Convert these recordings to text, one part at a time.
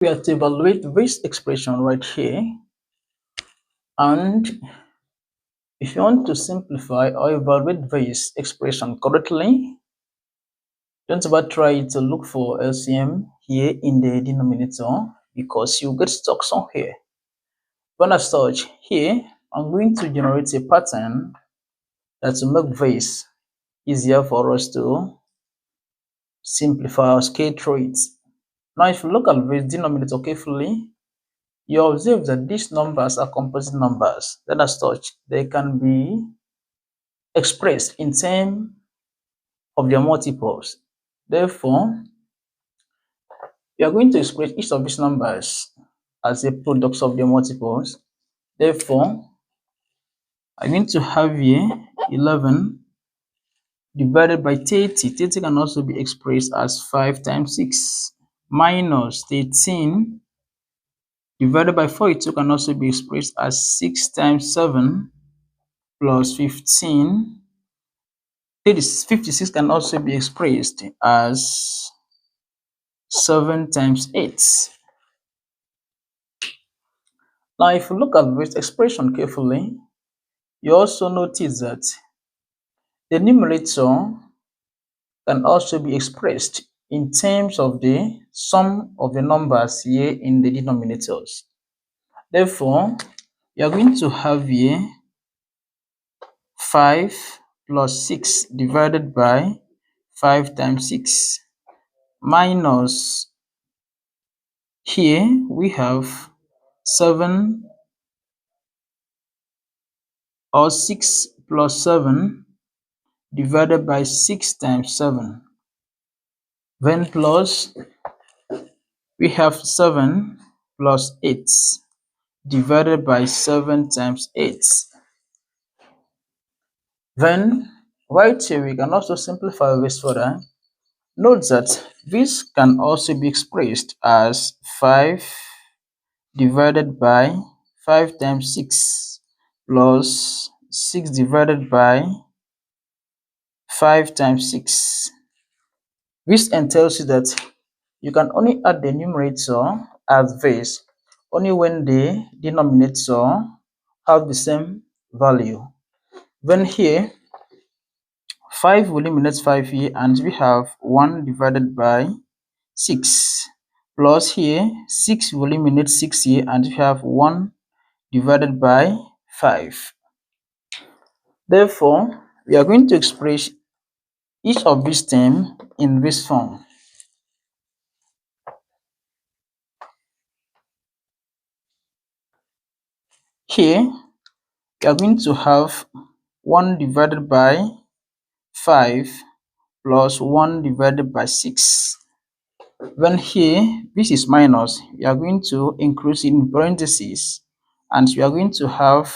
We have to evaluate this expression right here, and if you want to simplify or evaluate this expression correctly, don't ever try to look for LCM here in the denominator because you get stuck somewhere. When as such, here I'm going to generate a pattern that will make this easier for us to simplify or scale through it. Now, if you look at this denominator carefully, you observe that these numbers are composite numbers. That as such, they can be expressed in terms of their multiples. Therefore, we are going to express each of these numbers as a product of their multiples. Therefore, I'm going to have here 11 divided by 30. 30 can also be expressed as 5 times 6 minus 13 divided by 42 can also be expressed as 6 times 7 plus 15. 56 can also be expressed as 7 times 8. Now, if you look at this expression carefully, you also notice that the numerator can also be expressed in terms of the sum of the numbers here in the denominators. Therefore, you are going to have here 5 plus 6 divided by 5 times 6 minus here we have 7 or 6 plus 7 divided by 6 times 7. Then plus we have 7 plus 8 divided by 7 times 8. Then right here we can also simplify this further. Note that this can also be expressed as 5 divided by 5 times 6 plus 6 divided by 5 times 6. This entails you that you can only add the numerator as this only when the denominator have the same value. Then here 5 will eliminate 5 here, and we have 1 divided by 6 plus here 6 will eliminate 6 here, and we have 1 divided by 5. Therefore, we are going to express each of these terms in this form. Here, we are going to have 1 divided by 5 plus 1 divided by 6. When here, this is minus, we are going to increase it in parentheses, and we are going to have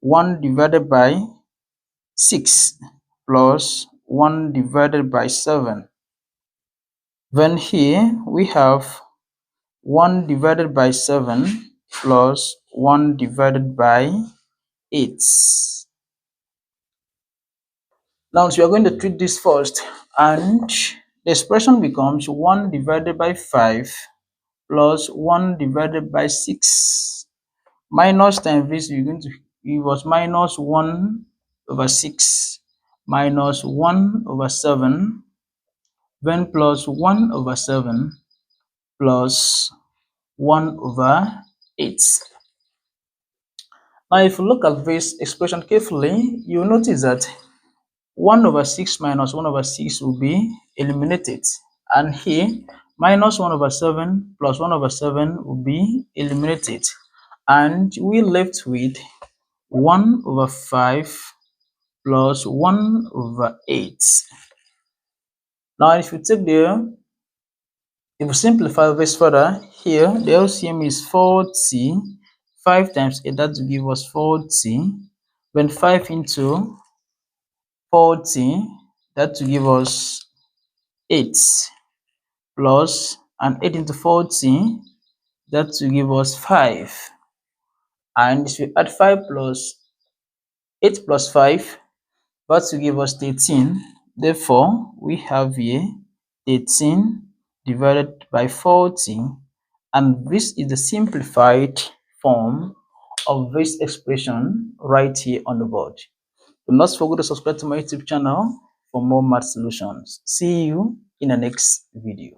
1 divided by 6 plus 1 divided by 7. Then here we have 1 divided by 7 plus 1 divided by 8. Now, so we are going to treat this first, and the expression becomes 1 divided by 5 plus 1 divided by 6 minus times this, we're going to give us minus 1 over 6 minus 1 over 7, then plus 1 over 7 plus 1 over 8. Now, if you look at this expression carefully, you will notice that 1 over 6 minus 1 over 6 will be eliminated. And here, minus 1 over 7 plus 1 over 7 will be eliminated. And we left with 1 over 5 plus 1 over 8. Now, if you simplify this further, here the LCM is 40. 5 times 8, that will give us 40. When 5 into 40, that will give us 8 plus, and 8 into 40, that will give us 5. And if we add 5 plus 8 plus 5, that will give us 13. Therefore, we have here 13 divided by 40, And this is the simplified form of this expression right here on the board. Do not forget to subscribe to my YouTube channel for more math solutions. See you in the next video.